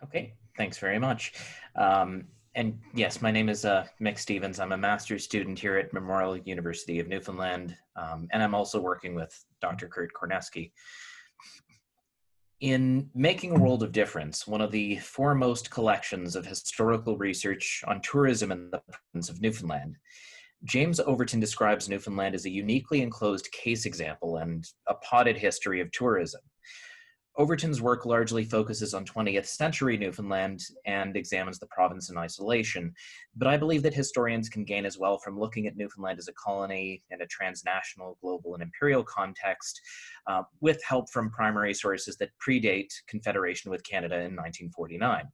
Okay, thanks very much. And yes, my name is Mick Stevens. I'm a master's student here at Memorial University of Newfoundland, and I'm also working with Dr. Kurt Korneski. In Making a World of Difference, one of the foremost collections of historical research on tourism in the province of Newfoundland, James Overton describes Newfoundland as a uniquely enclosed case example and a potted history of tourism. Overton's work largely focuses on 20th century Newfoundland and examines the province in isolation, but I believe that historians can gain as well from looking at Newfoundland as a colony in a transnational, global, and imperial context, with help from primary sources that predate Confederation with Canada in 1949.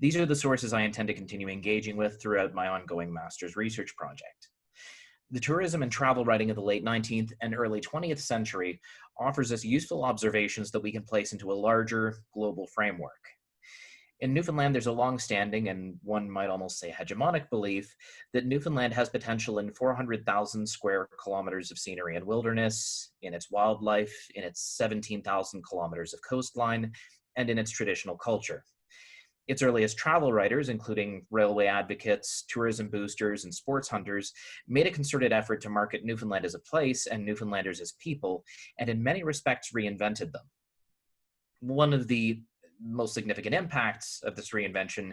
These are the sources I intend to continue engaging with throughout my ongoing master's research project. The tourism and travel writing of the late 19th and early 20th century offers us useful observations that we can place into a larger global framework. In Newfoundland, there's a long-standing, and one might almost say hegemonic, belief that Newfoundland has potential in 400,000 square kilometers of scenery and wilderness, in its wildlife, in its 17,000 kilometers of coastline, and in its traditional culture. Its earliest travel writers, including railway advocates, tourism boosters, and sports hunters, made a concerted effort to market Newfoundland as a place and Newfoundlanders as people, and in many respects reinvented them. One of the most significant impacts of this reinvention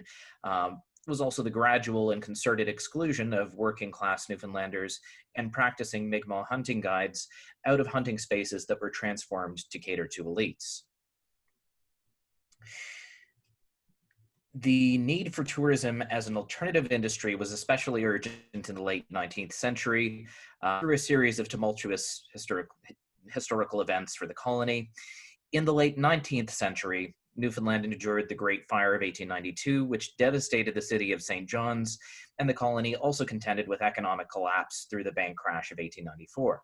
was also the gradual and concerted exclusion of working-class Newfoundlanders and practicing Mi'kmaq hunting guides out of hunting spaces that were transformed to cater to elites. The need for tourism as an alternative industry was especially urgent in the late 19th century through a series of tumultuous historical events for the colony. In the late 19th century, Newfoundland endured the Great Fire of 1892, which devastated the city of St. John's, and the colony also contended with economic collapse through the bank crash of 1894.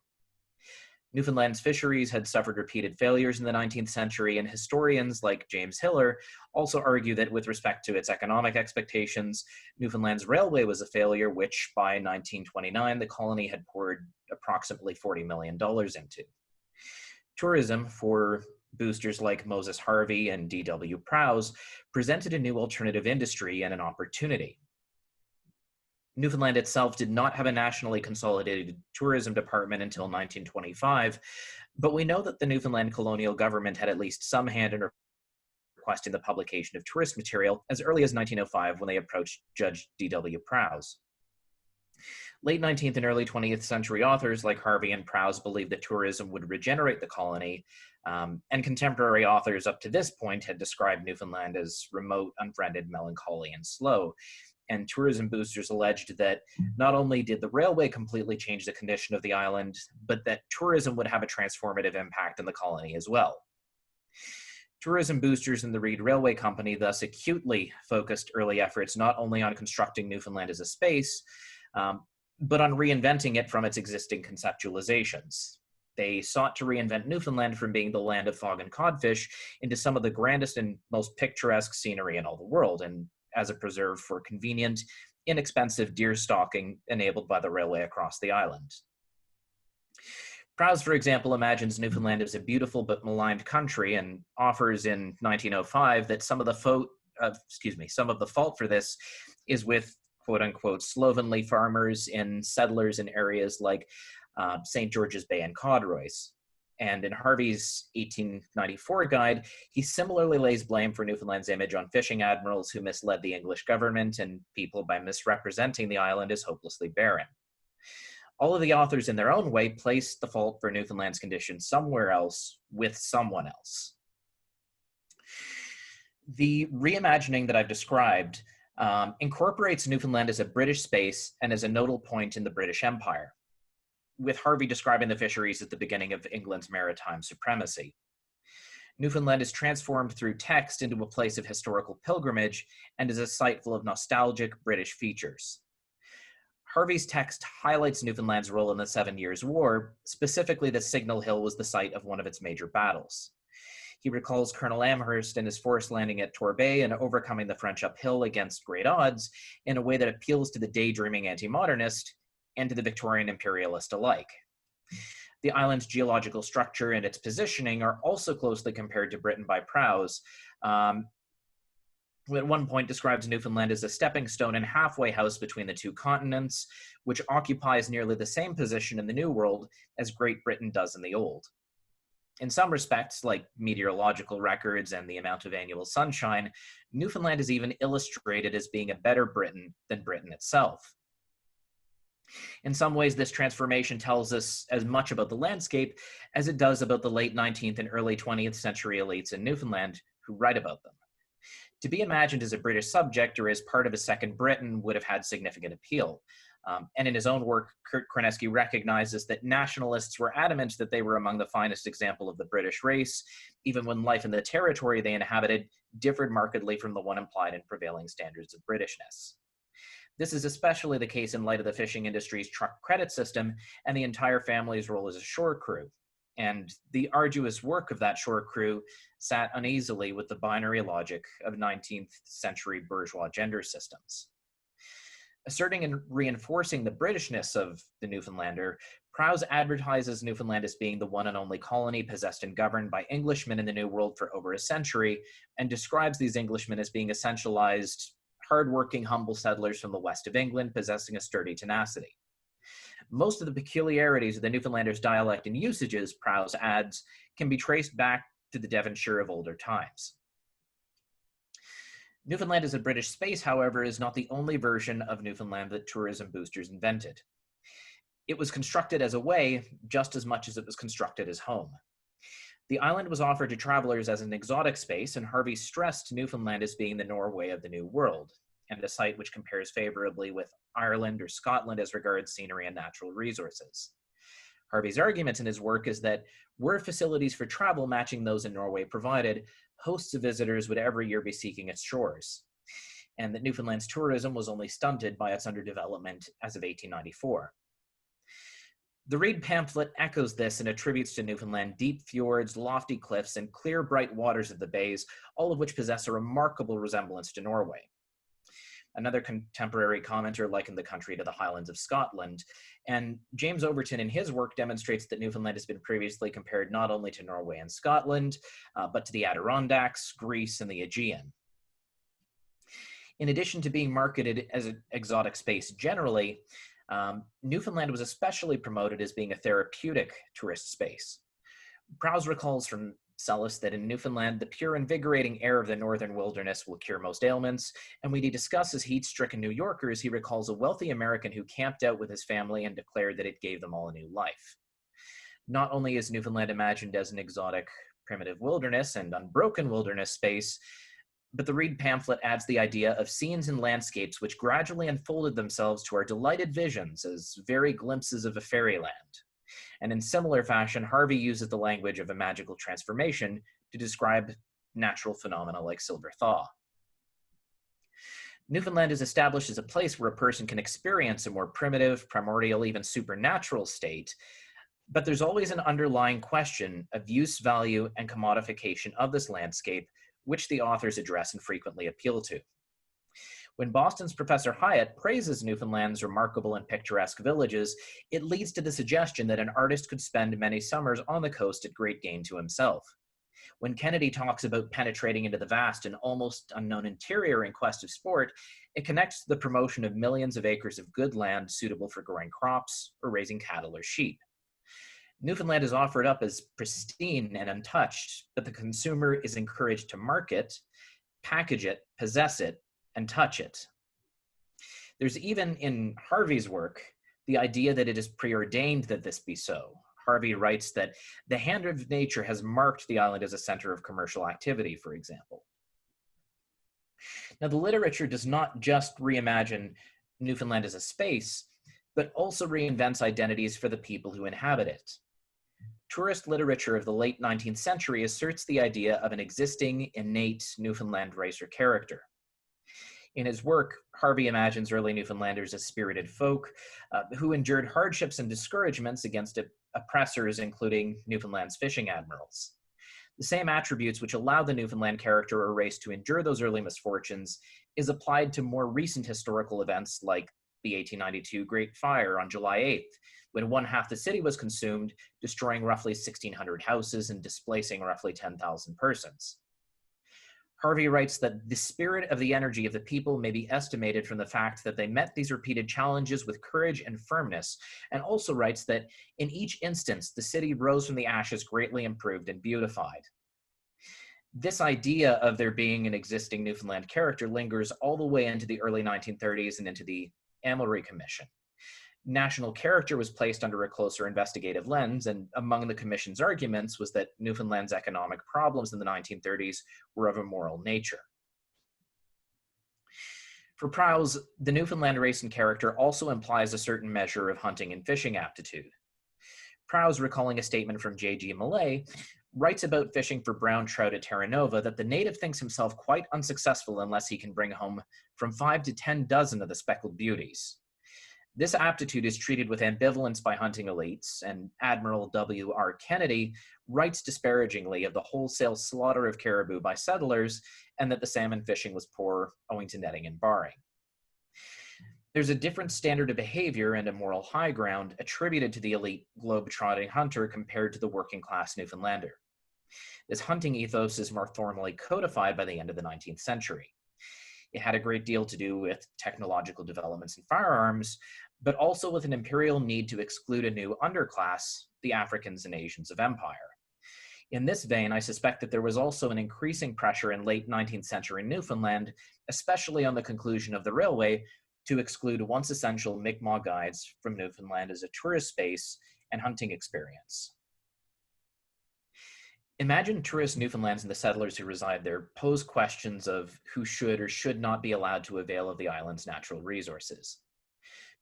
Newfoundland's fisheries had suffered repeated failures in the 19th century, and historians like James Hiller also argue that with respect to its economic expectations, Newfoundland's railway was a failure, which by 1929 the colony had poured approximately $40 million into. Tourism, for boosters like Moses Harvey and D.W. Prowse, presented a new alternative industry and an opportunity. Newfoundland itself did not have a nationally consolidated tourism department until 1925, but we know that the Newfoundland colonial government had at least some hand in requesting the publication of tourist material as early as 1905 when they approached Judge D.W. Prowse. Late 19th and early 20th century authors like Harvey and Prowse believed that tourism would regenerate the colony, and contemporary authors up to this point had described Newfoundland as remote, unfriended, melancholy, and slow. And tourism boosters alleged that not only did the railway completely change the condition of the island, but that tourism would have a transformative impact in the colony as well. Tourism boosters in the Reed Railway Company thus acutely focused early efforts not only on constructing Newfoundland as a space, but on reinventing it from its existing conceptualizations. They sought to reinvent Newfoundland from being the land of fog and codfish into some of the grandest and most picturesque scenery in all the world, and as a preserve for convenient, inexpensive deer stalking enabled by the railway across the island. Prowse, for example, imagines Newfoundland as a beautiful but maligned country and offers in 1905 that some of the fault for this is with quote-unquote slovenly farmers and settlers in areas like St. George's Bay and Codroyce. And in Harvey's 1894 guide, he similarly lays blame for Newfoundland's image on fishing admirals who misled the English government and people by misrepresenting the island as hopelessly barren. All of the authors in their own way placed the fault for Newfoundland's condition somewhere else with someone else. The reimagining that I've described incorporates Newfoundland as a British space and as a nodal point in the British Empire, with Harvey describing the fisheries at the beginning of England's maritime supremacy. Newfoundland is transformed through text into a place of historical pilgrimage and is a site full of nostalgic British features. Harvey's text highlights Newfoundland's role in the 7 Years' War, specifically that Signal Hill was the site of one of its major battles. He recalls Colonel Amherst and his force landing at Torbay and overcoming the French uphill against great odds in a way that appeals to the daydreaming anti-modernist and to the Victorian imperialist alike. The island's geological structure and its positioning are also closely compared to Britain by Prowse, who at one point describes Newfoundland as a stepping stone and halfway house between the two continents, which occupies nearly the same position in the New World as Great Britain does in the Old. In some respects, like meteorological records and the amount of annual sunshine, Newfoundland is even illustrated as being a better Britain than Britain itself. In some ways, this transformation tells us as much about the landscape as it does about the late 19th and early 20th century elites in Newfoundland who write about them. To be imagined as a British subject or as part of a second Britain would have had significant appeal. And in his own work, Kurt Korneski recognizes that nationalists were adamant that they were among the finest example of the British race, even when life in the territory they inhabited differed markedly from the one implied in prevailing standards of Britishness. This is especially the case in light of the fishing industry's truck credit system and the entire family's role as a shore crew. And the arduous work of that shore crew sat uneasily with the binary logic of 19th century bourgeois gender systems. Asserting and reinforcing the Britishness of the Newfoundlander, Prowse advertises Newfoundland as being the one and only colony possessed and governed by Englishmen in the New World for over a century, and describes these Englishmen as being essentialized, hard-working, humble settlers from the west of England possessing a sturdy tenacity. Most of the peculiarities of the Newfoundlanders' dialect and usages, Prowse adds, can be traced back to the Devonshire of older times. Newfoundland as a British space, however, is not the only version of Newfoundland that tourism boosters invented. It was constructed as a way just as much as it was constructed as home. The island was offered to travelers as an exotic space, and Harvey stressed Newfoundland as being the Norway of the New World, and a site which compares favorably with Ireland or Scotland as regards scenery and natural resources. Harvey's argument in his work is that were facilities for travel matching those in Norway provided, hosts of visitors would every year be seeking its shores, and that Newfoundland's tourism was only stunted by its underdevelopment as of 1894. The Reed pamphlet echoes this and attributes to Newfoundland deep fjords, lofty cliffs, and clear, bright waters of the bays, all of which possess a remarkable resemblance to Norway. Another contemporary commenter likened the country to the Highlands of Scotland, and James Overton in his work demonstrates that Newfoundland has been previously compared not only to Norway and Scotland, but to the Adirondacks, Greece, and the Aegean. In addition to being marketed as an exotic space generally, Newfoundland was especially promoted as being a therapeutic tourist space. Prowse recalls from Sellis that in Newfoundland, the pure invigorating air of the northern wilderness will cure most ailments, and when he discusses heat-stricken New Yorkers, he recalls a wealthy American who camped out with his family and declared that it gave them all a new life. Not only is Newfoundland imagined as an exotic, primitive wilderness and unbroken wilderness space, but the Reed pamphlet adds the idea of scenes and landscapes which gradually unfolded themselves to our delighted visions as very glimpses of a fairyland. And in similar fashion, Harvey uses the language of a magical transformation to describe natural phenomena like silver thaw. Newfoundland is established as a place where a person can experience a more primitive, primordial, even supernatural state, but there's always an underlying question of use, value, and commodification of this landscape, which the authors address and frequently appeal to. When Boston's Professor Hyatt praises Newfoundland's remarkable and picturesque villages, it leads to the suggestion that an artist could spend many summers on the coast at great gain to himself. When Kennedy talks about penetrating into the vast and almost unknown interior in quest of sport, it connects to the promotion of millions of acres of good land suitable for growing crops or raising cattle or sheep. Newfoundland is offered up as pristine and untouched, but the consumer is encouraged to mark it, package it, possess it, and touch it. There's even in Harvey's work the idea that it is preordained that this be so. Harvey writes that the hand of nature has marked the island as a center of commercial activity, for example. Now, the literature does not just reimagine Newfoundland as a space, but also reinvents identities for the people who inhabit it. Tourist literature of the late 19th century asserts the idea of an existing, innate Newfoundland race or character. In his work, Harvey imagines early Newfoundlanders as spirited folk who endured hardships and discouragements against oppressors, including Newfoundland's fishing admirals. The same attributes which allowed the Newfoundland character or race to endure those early misfortunes is applied to more recent historical events like the 1892 Great Fire on July 8th, when one half the city was consumed, destroying roughly 1,600 houses and displacing roughly 10,000 persons. Harvey writes that the spirit of the energy of the people may be estimated from the fact that they met these repeated challenges with courage and firmness, and also writes that in each instance, the city rose from the ashes greatly improved and beautified. This idea of there being an existing Newfoundland character lingers all the way into the early 1930s and into the Amery Commission. National character was placed under a closer investigative lens, and among the Commission's arguments was that Newfoundland's economic problems in the 1930s were of a moral nature. For Prowse, the Newfoundland race and character also implies a certain measure of hunting and fishing aptitude. Prowse, recalling a statement from J.G. Millay, writes about fishing for brown trout at Terra Nova that the native thinks himself quite unsuccessful unless he can bring home from 5 to 10 dozen of the speckled beauties. This aptitude is treated with ambivalence by hunting elites, and Admiral W.R. Kennedy writes disparagingly of the wholesale slaughter of caribou by settlers, and that the salmon fishing was poor owing to netting and barring. There's a different standard of behavior and a moral high ground attributed to the elite globe-trotting hunter compared to the working-class Newfoundlander. This hunting ethos is more formally codified by the end of the 19th century. It had a great deal to do with technological developments in firearms, but also with an imperial need to exclude a new underclass, the Africans and Asians of empire. In this vein, I suspect that there was also an increasing pressure in late 19th century Newfoundland, especially on the conclusion of the railway, to exclude once essential Mi'kmaq guides from Newfoundland as a tourist space and hunting experience. Imagine tourist Newfoundlands and the settlers who reside there pose questions of who should or should not be allowed to avail of the island's natural resources.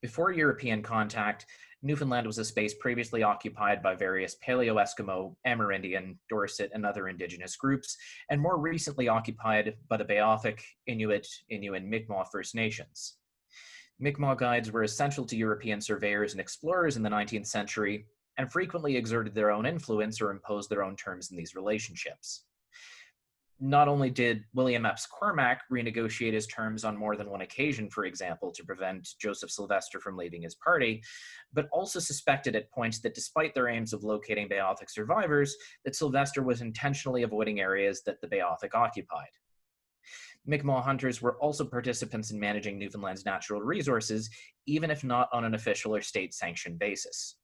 Before European contact, Newfoundland was a space previously occupied by various Paleo-Eskimo, Amerindian, Dorset, and other indigenous groups, and more recently occupied by the Beothuk, Inuit, Innu, and Mi'kmaq First Nations. Mi'kmaq guides were essential to European surveyors and explorers in the 19th century, and frequently exerted their own influence or imposed their own terms in these relationships. Not only did William Epps Cormack renegotiate his terms on more than one occasion, for example, to prevent Joseph Sylvester from leaving his party, but also suspected at points that despite their aims of locating Beothuk survivors, that Sylvester was intentionally avoiding areas that the Beothuk occupied. Mi'kmaq hunters were also participants in managing Newfoundland's natural resources, even if not on an official or state-sanctioned basis.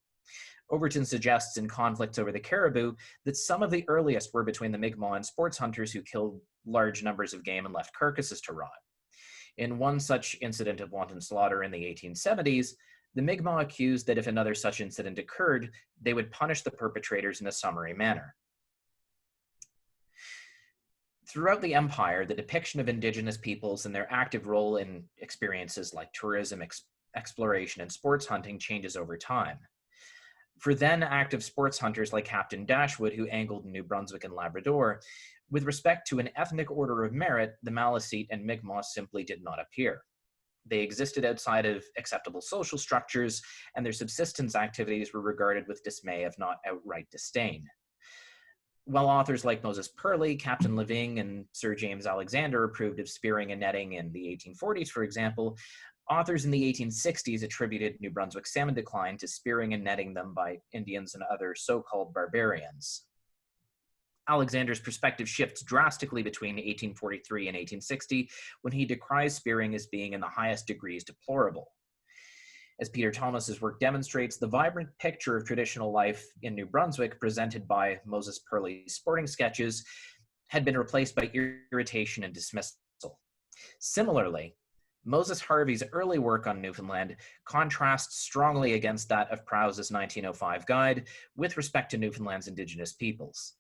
Overton suggests in Conflicts over the Caribou that some of the earliest were between the Mi'kmaq and sports hunters who killed large numbers of game and left carcasses to rot. In one such incident of wanton slaughter in the 1870s, the Mi'kmaq accused that if another such incident occurred, they would punish the perpetrators in a summary manner. Throughout the empire, the depiction of indigenous peoples and their active role in experiences like tourism, exploration, and sports hunting changes over time. For then active sports hunters like Captain Dashwood, who angled in New Brunswick and Labrador, with respect to an ethnic order of merit, the Maliseet and Mi'kmaq simply did not appear. They existed outside of acceptable social structures, and their subsistence activities were regarded with dismay, if not outright disdain. While authors like Moses Purley, Captain Living, and Sir James Alexander approved of spearing and netting in the 1840s, for example, authors in the 1860s attributed New Brunswick's salmon decline to spearing and netting them by Indians and other so-called barbarians. Alexander's perspective shifts drastically between 1843 and 1860, when he decries spearing as being in the highest degrees deplorable. As Peter Thomas's work demonstrates, the vibrant picture of traditional life in New Brunswick presented by Moses Purley's sporting sketches had been replaced by irritation and dismissal. Similarly, Moses Harvey's early work on Newfoundland contrasts strongly against that of Prowse's 1905 guide with respect to Newfoundland's indigenous peoples.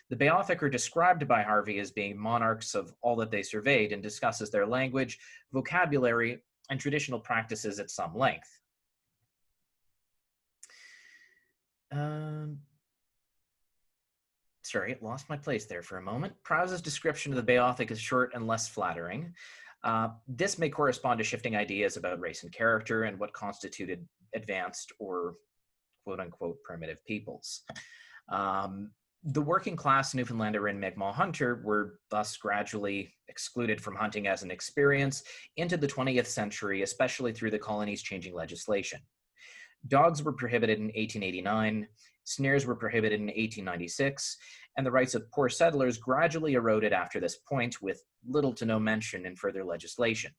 The Beothuk are described by Harvey as being monarchs of all that they surveyed and discusses their language, vocabulary, and traditional practices at some length. Sorry, lost my place there for a moment. Prowse's description of the Beothuk is short and less flattering. This may correspond to shifting ideas about race and character and what constituted advanced or quote-unquote primitive peoples. The working class Newfoundlander and Mi'kmaq hunter were thus gradually excluded from hunting as an experience into the 20th century, especially through the colony's changing legislation. Dogs were prohibited in 1889, Snares were prohibited in 1896, and the rights of poor settlers gradually eroded after this point, with little to no mention in further legislation.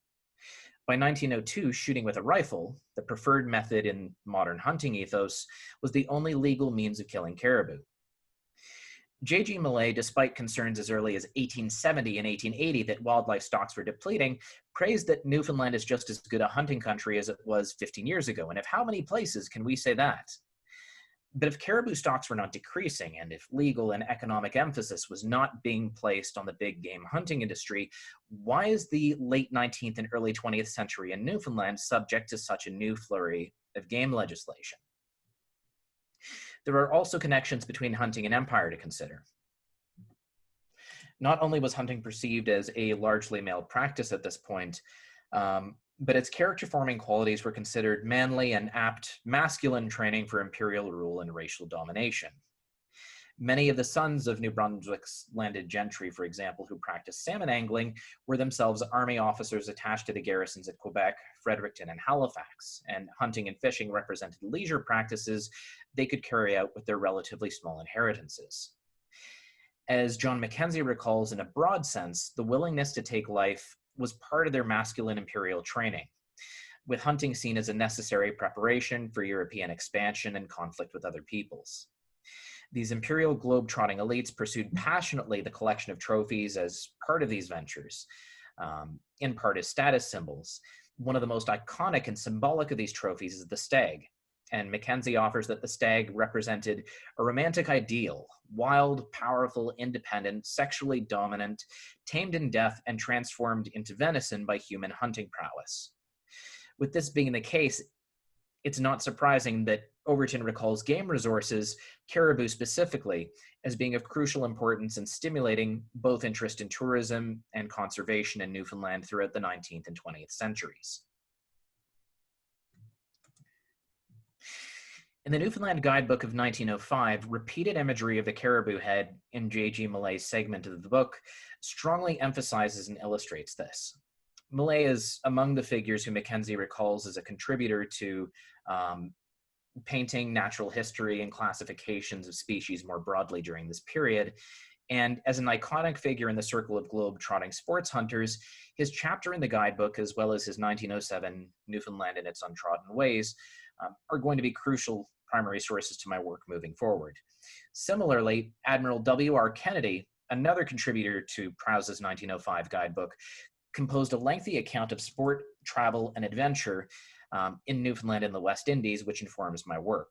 By 1902, shooting with a rifle, the preferred method in modern hunting ethos, was the only legal means of killing caribou. J.G. Millay, despite concerns as early as 1870 and 1880 that wildlife stocks were depleting, praised that Newfoundland is just as good a hunting country as it was 15 years ago. And if how many places can we say that? But if caribou stocks were not decreasing, and if legal and economic emphasis was not being placed on the big game hunting industry, why is the late 19th and early 20th century in Newfoundland subject to such a new flurry of game legislation? There are also connections between hunting and empire to consider. Not only was hunting perceived as a largely male practice at this point, but its character-forming qualities were considered manly and apt masculine training for imperial rule and racial domination. Many of the sons of New Brunswick's landed gentry, for example, who practiced salmon angling, were themselves army officers attached to the garrisons at Quebec, Fredericton, and Halifax, and hunting and fishing represented leisure practices they could carry out with their relatively small inheritances. As John Mackenzie recalls, in a broad sense, the willingness to take life was part of their masculine imperial training, with hunting seen as a necessary preparation for European expansion and conflict with other peoples. These imperial globe-trotting elites pursued passionately the collection of trophies as part of these ventures, in part as status symbols. One of the most iconic and symbolic of these trophies is the stag, and Mackenzie offers that the stag represented a romantic ideal, wild, powerful, independent, sexually dominant, tamed in death, and transformed into venison by human hunting prowess. With this being the case, it's not surprising that Overton recalls game resources, caribou specifically, as being of crucial importance in stimulating both interest in tourism and conservation in Newfoundland throughout the 19th and 20th centuries. In the Newfoundland Guidebook of 1905, repeated imagery of the caribou head in J.G. Millay's segment of the book strongly emphasizes and illustrates this. Millay is among the figures who Mackenzie recalls as a contributor to painting natural history and classifications of species more broadly during this period. And as an iconic figure in the circle of globe-trotting sports hunters, his chapter in the guidebook, as well as his 1907 Newfoundland and its Untrodden Ways, are going to be crucial primary sources to my work moving forward. Similarly, Admiral W.R. Kennedy, another contributor to Prowse's 1905 guidebook, composed a lengthy account of sport, travel, and adventure in Newfoundland and the West Indies, which informs my work.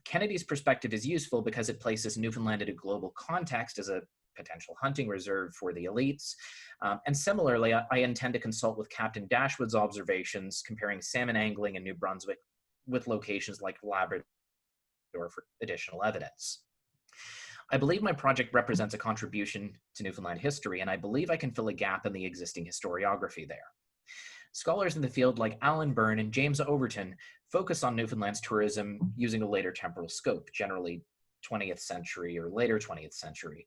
Kennedy's perspective is useful because it places Newfoundland in a global context as a potential hunting reserve for the elites. And similarly, I intend to consult with Captain Dashwood's observations comparing salmon angling in New Brunswick with locations like Labrador for additional evidence. I believe my project represents a contribution to Newfoundland history, and I believe I can fill a gap in the existing historiography there. Scholars in the field like Alan Byrne and James Overton focus on Newfoundland's tourism using a later temporal scope, generally 20th century or later 20th century.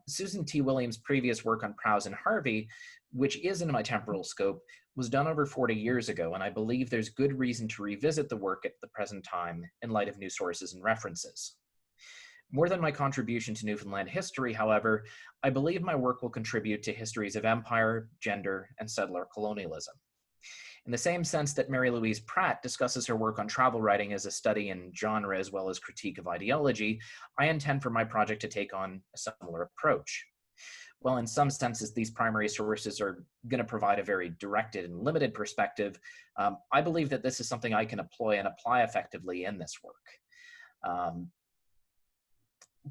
Susan T. Williams' previous work on Prowse and Harvey, which is in my temporal scope, was done over 40 years ago, and I believe there's good reason to revisit the work at the present time in light of new sources and references. More than my contribution to Newfoundland history, however, I believe my work will contribute to histories of empire, gender, and settler colonialism. In the same sense that Mary Louise Pratt discusses her work on travel writing as a study in genre as well as critique of ideology, I intend for my project to take on a similar approach. While in some senses these primary sources are going to provide a very directed and limited perspective, I believe that this is something I can employ and apply effectively in this work.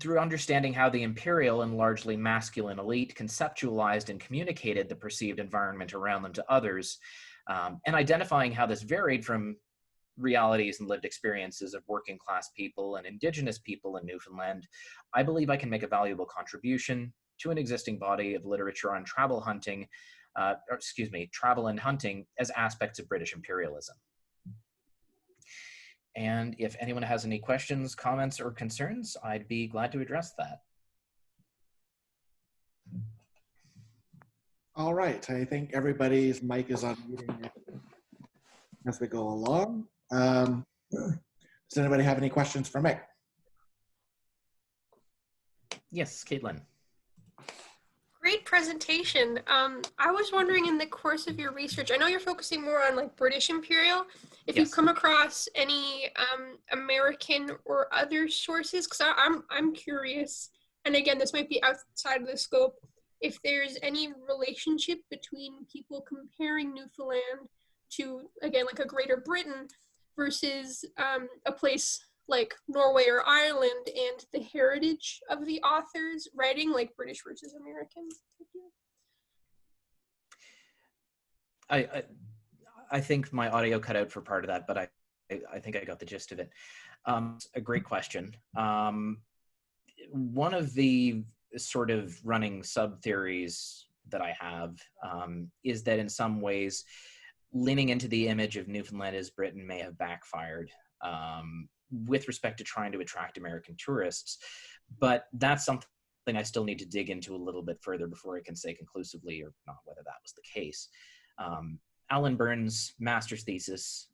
Through understanding how the imperial and largely masculine elite conceptualized and communicated the perceived environment around them to others, and identifying how this varied from realities and lived experiences of working class people and indigenous people in Newfoundland, I believe I can make a valuable contribution to an existing body of literature on travel and hunting as aspects of British imperialism. And if anyone has any questions, comments, or concerns, I'd be glad to address that. All right, I think everybody's mic is unmuting as we go along. Does anybody have any questions for Mick? Yes, Caitlin. Great presentation. I was wondering, in the course of your research, I know you're focusing more on like British Imperial, if you've Yes. come across any American or other sources, because I'm curious, and again, this might be outside of the scope, if there's any relationship between people comparing Newfoundland to, again, like a Greater Britain versus a place like Norway or Ireland, and the heritage of the authors writing, like British versus American. I think my audio cut out for part of that, but I think I got the gist of it. A great question. One of the sort of running sub-theories that I have is that in some ways, leaning into the image of Newfoundland as Britain may have backfired with respect to trying to attract American tourists. But that's something I still need to dig into a little bit further before I can say conclusively or not whether that was the case. Alan Burns' master's thesis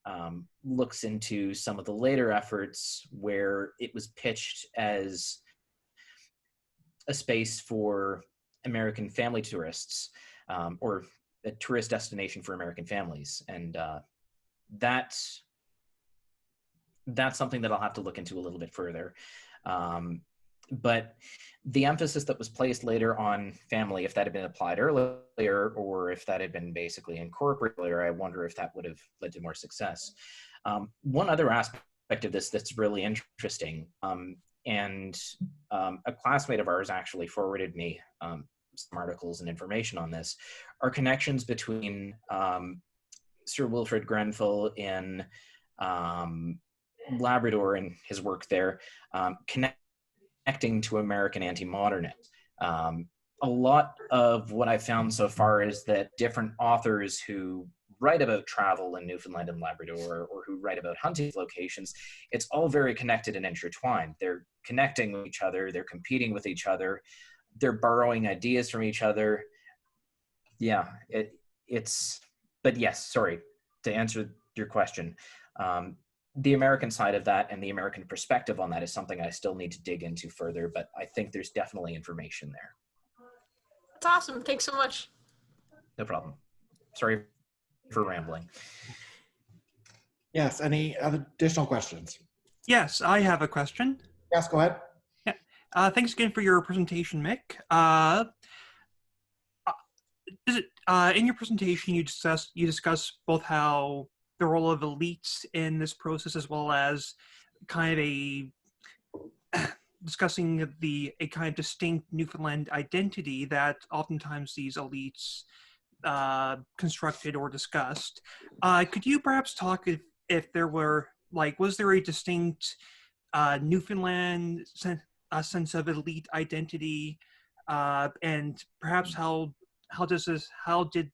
looks into some of the later efforts where it was pitched as a space for American family tourists, or a tourist destination for American families. And that's something that I'll have to look into a little bit further. But the emphasis that was placed later on family, if that had been applied earlier, or if that had been basically incorporated earlier, I wonder if that would have led to more success. One other aspect of this that's really interesting, and a classmate of ours actually forwarded me some articles and information on this, are connections between Sir Wilfrid Grenfell in Labrador and his work there, connecting to American anti-modernists. A lot of what I've found so far is that different authors who write about travel in Newfoundland and Labrador, or who write about hunting locations, it's all very connected and intertwined. They're connecting with each other, they're competing with each other, they're borrowing ideas from each other. Yeah, but yes, sorry, to answer your question, the American side of that and the American perspective on that is something I still need to dig into further, but I think there's definitely information there. That's awesome. Thanks so much. No problem. Sorry for rambling. Yes, any other additional questions? Yes, I have a question. Yes, go ahead. Yeah. Thanks again for your presentation, Mick. In your presentation, you discuss both how the role of elites in this process, as well as kind of discussing a kind of distinct Newfoundland identity that oftentimes these elites constructed or discussed. Could you perhaps talk if there were, was there a distinct Newfoundland sense of elite identity, and perhaps how did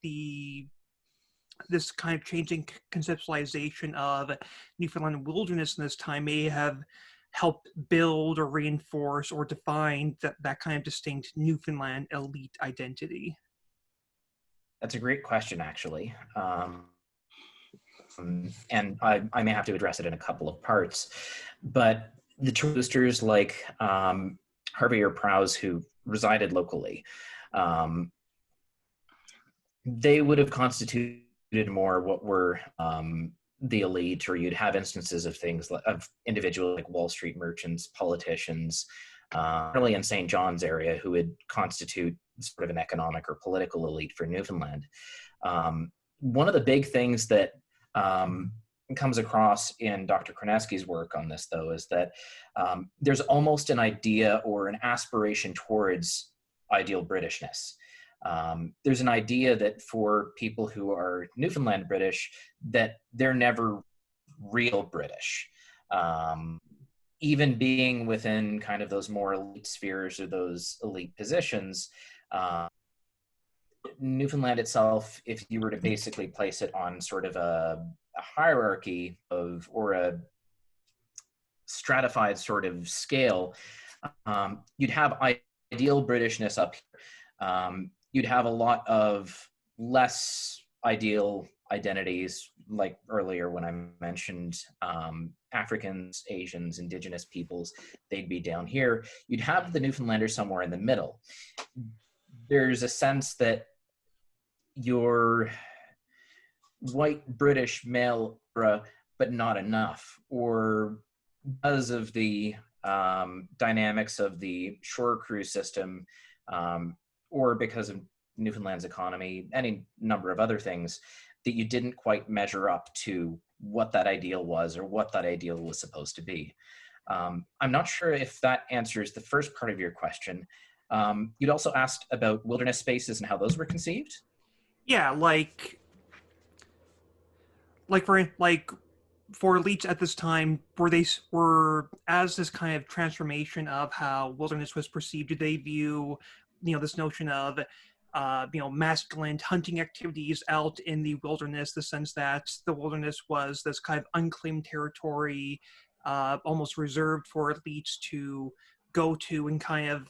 this kind of changing conceptualization of Newfoundland wilderness in this time may have helped build or reinforce or define that kind of distinct Newfoundland elite identity? That's a great question, actually. And I may have to address it in a couple of parts. But the touristers like Harvey or Prowse, who resided locally, they would have constituted more what were the elite, or you'd have instances of things of individuals like Wall Street merchants, politicians, really in St. John's area, who would constitute sort of an economic or political elite for Newfoundland. One of the big things that comes across in Dr. Kroneski's work on this, though, is that there's almost an idea or an aspiration towards ideal Britishness. There's an idea that for people who are Newfoundland British, that they're never real British. Even being within kind of those more elite spheres or those elite positions, Newfoundland itself, if you were to basically place it on sort of a hierarchy of, or a stratified sort of scale, you'd have ideal Britishness up here. You'd have a lot of less ideal identities, like earlier when I mentioned Africans, Asians, indigenous peoples, they'd be down here. You'd have the Newfoundlander somewhere in the middle. There's a sense that you're white British male, but not enough, or because of the dynamics of the shore crew system, or because of Newfoundland's economy, any number of other things, that you didn't quite measure up to what that ideal was or what that ideal was supposed to be. I'm not sure if that answers the first part of your question. You'd also asked about wilderness spaces and how those were conceived. Yeah, for elites at this time, were as this kind of transformation of how wilderness was perceived, did they view, this notion of masculine hunting activities out in the wilderness, the sense that the wilderness was this kind of unclaimed territory, almost reserved for elites to go to and kind of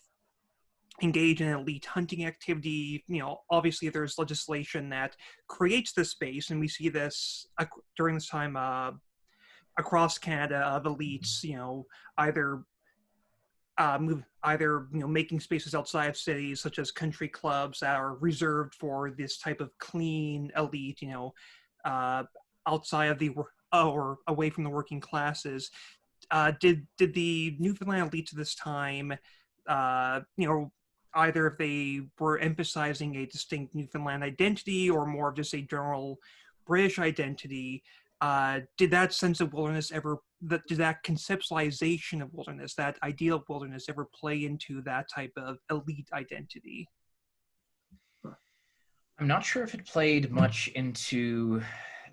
engage in elite hunting activity? Obviously there's legislation that creates this space, and we see this during this time across Canada of elites, either making spaces outside of cities, such as country clubs that are reserved for this type of clean elite, outside of or away from the working classes. Did the Newfoundland elites at this time, either if they were emphasizing a distinct Newfoundland identity or more of just a general British identity, did that sense of wilderness did that conceptualization of wilderness, that ideal of wilderness, ever play into that type of elite identity? I'm not sure if it played much into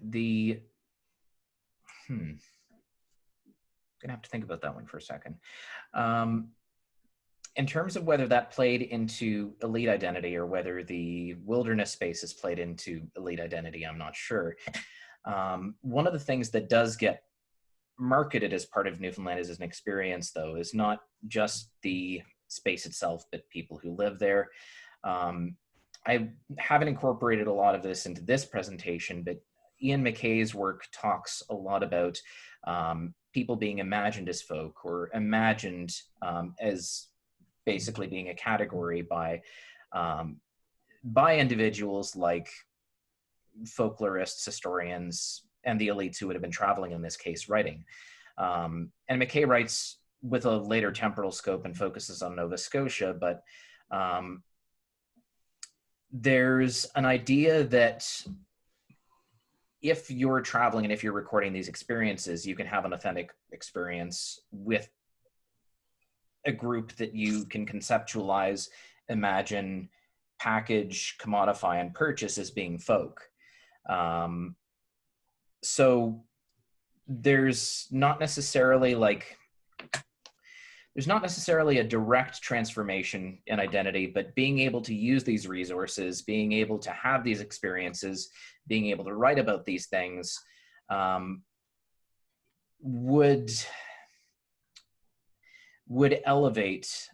the... I'm gonna have to think about that one for a second. In terms of whether that played into elite identity or whether the wilderness spaces played into elite identity, I'm not sure. One of the things that does get marketed as part of Newfoundland as an experience, though, is not just the space itself, but people who live there. I haven't incorporated a lot of this into this presentation, but Ian McKay's work talks a lot about people being imagined as folk, or imagined as basically being a category by individuals like folklorists, historians, and the elites who would have been traveling in this case writing. And McKay writes with a later temporal scope and focuses on Nova Scotia, but there's an idea that if you're traveling and if you're recording these experiences, you can have an authentic experience with a group that you can conceptualize, imagine, package, commodify, and purchase as being folk. So there's not necessarily a direct transformation in identity, but being able to use these resources, being able to have these experiences, being able to write about these things, would elevate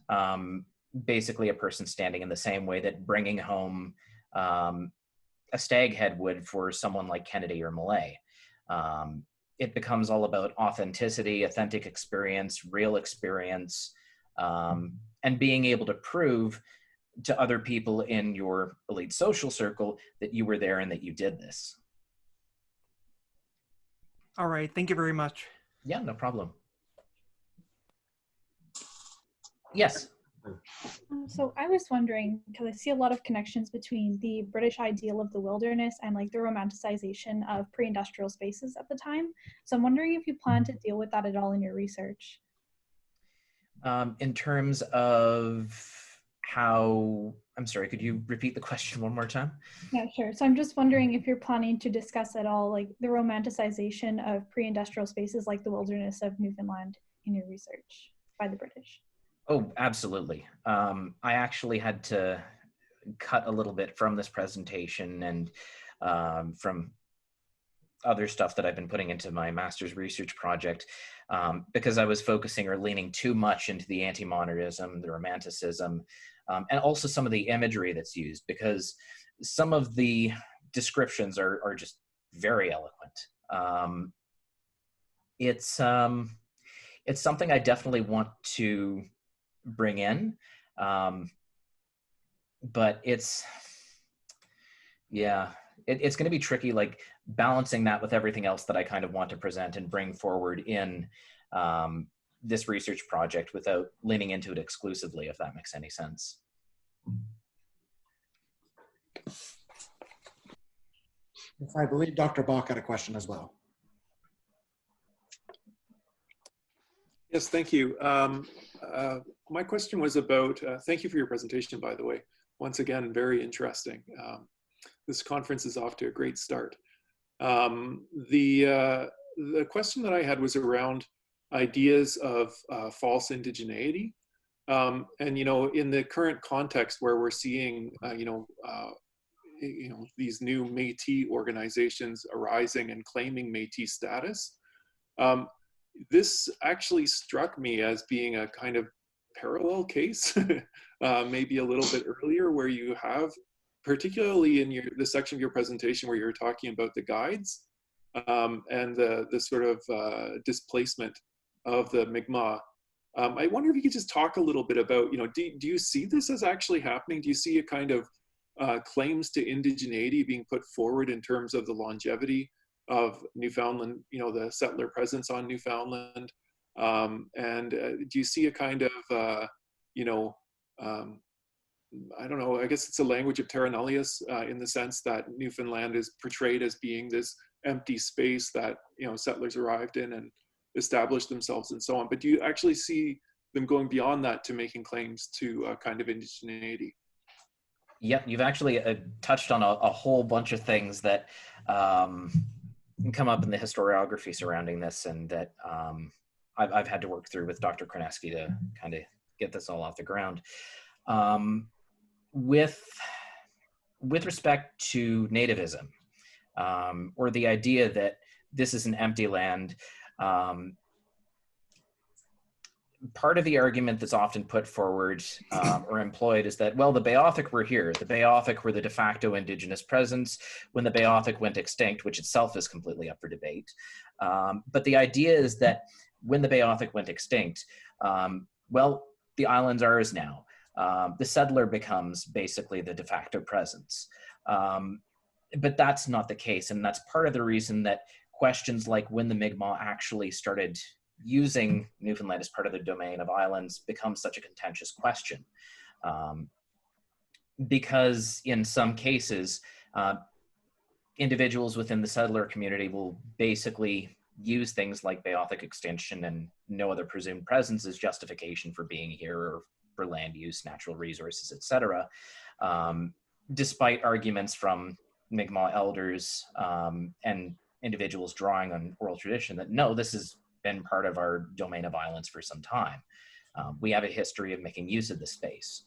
basically a person standing in the same way that bringing home a stag head would for someone like Kennedy or Millay. It becomes all about authenticity, authentic experience, real experience, and being able to prove to other people in your elite social circle that you were there and that you did this. All right, thank you very much. Yeah, no problem. Yes. So I was wondering, because I see a lot of connections between the British ideal of the wilderness and like the romanticization of pre-industrial spaces at the time. So I'm wondering if you plan to deal with that at all in your research. In terms of how, I'm sorry, could you repeat the question one more time? Yeah, sure. So I'm just wondering if you're planning to discuss at all like the romanticization of pre-industrial spaces like the wilderness of Newfoundland in your research by the British. Oh, absolutely. I actually had to cut a little bit from this presentation and from other stuff that I've been putting into my master's research project because I was focusing or leaning too much into the anti-modernism, the romanticism, and also some of the imagery that's used, because some of the descriptions are just very eloquent. It's something I definitely want to bring in, but it's going to be tricky, like balancing that with everything else that I kind of want to present and bring forward in this research project without leaning into it exclusively, if that makes any sense. I believe Dr. Bach had a question as well. Yes, thank you. My question was about, thank you for your presentation, by the way. Once again, very interesting. This conference is off to a great start. The question that I had was around ideas of false indigeneity. And, you know, in the current context where we're seeing, these new Métis organizations arising and claiming Métis status, this actually struck me as being a kind of parallel case, maybe a little bit earlier, where you have, particularly in the section of your presentation where you're talking about the guides and the sort of displacement of the Mi'kmaq. I wonder if you could just talk a little bit about, do you see this as actually happening? Do you see a kind of claims to indigeneity being put forward in terms of the longevity of Newfoundland, the settler presence on Newfoundland? And do you see a kind of, I don't know, I guess it's a language of terra nullius in the sense that Newfoundland is portrayed as being this empty space that, settlers arrived in and established themselves and so on. But do you actually see them going beyond that to making claims to a kind of indigeneity? Yep, you've actually touched on a whole bunch of things that come up in the historiography surrounding this, and that I've had to work through with Dr. Korneski to kind of get this all off the ground. With respect to nativism, or the idea that this is an empty land, part of the argument that's often put forward or employed is that, well, the Beothuk were here. The Beothuk were the de facto indigenous presence when the Beothuk went extinct, which itself is completely up for debate. But the idea is that when the Beothuk went extinct, well, the island's ours now. The settler becomes basically the de facto presence. But that's not the case, and that's part of the reason that questions like when the Mi'kmaq actually started using Newfoundland as part of the domain of islands becomes such a contentious question. Because in some cases, individuals within the settler community will basically use things like Beothuk extinction and no other presumed presence as justification for being here, or for land use, natural resources, etc. Despite arguments from Mi'kmaq elders and individuals drawing on oral tradition that no, this has been part of our domain of islands for some time. We have a history of making use of the space.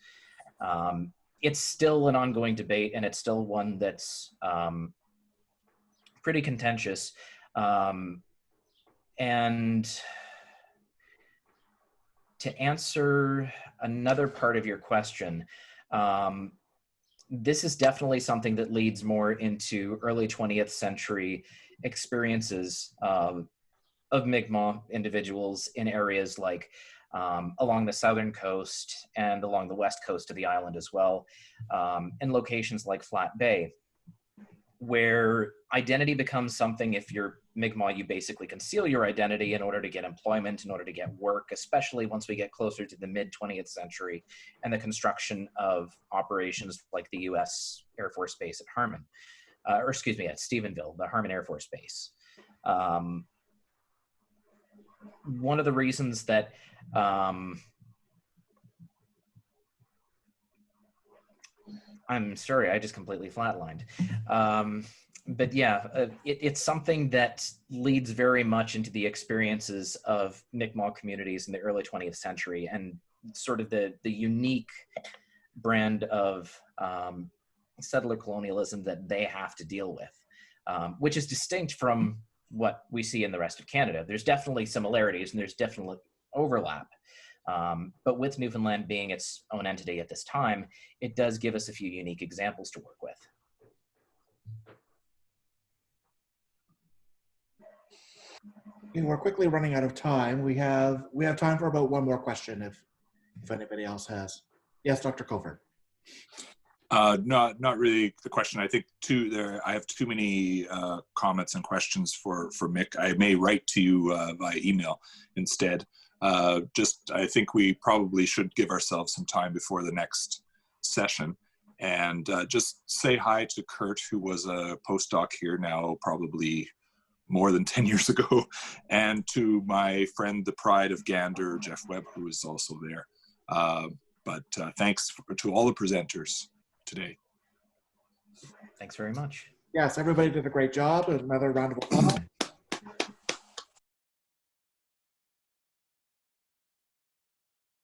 It's still an ongoing debate, and it's still one that's pretty contentious. And to answer another part of your question, this is definitely something that leads more into early 20th century experiences of Mi'kmaq individuals in areas like along the southern coast and along the west coast of the island as well, and locations like Flat Bay, where identity becomes something. If you're Mi'kmaq, you basically conceal your identity in order to get employment, in order to get work, especially once we get closer to the mid-20th century and the construction of operations like the U.S. Air Force Base at Harmon, at Stephenville, the Harmon Air Force Base. One of the reasons that I'm sorry, I just completely flatlined. But yeah, it's something that leads very much into the experiences of Mi'kmaq communities in the early 20th century, and sort of the unique brand of settler colonialism that they have to deal with, which is distinct from what we see in the rest of Canada. There's definitely similarities and there's definitely overlap. But with Newfoundland being its own entity at this time, it does give us a few unique examples to work with. Okay, we're quickly running out of time. We have time for about one more question if anybody else has. Yes, Dr. Cover. Not really the question. I think I have too many comments and questions for Mick. I may write to you via email instead. I think we probably should give ourselves some time before the next session, and just say hi to Kurt, who was a postdoc here now probably more than 10 years ago, and to my friend, the pride of Gander, Jeff Webb, who is also there. But thanks to all the presenters today. Thanks very much. Yes, everybody did a great job. Another round of applause.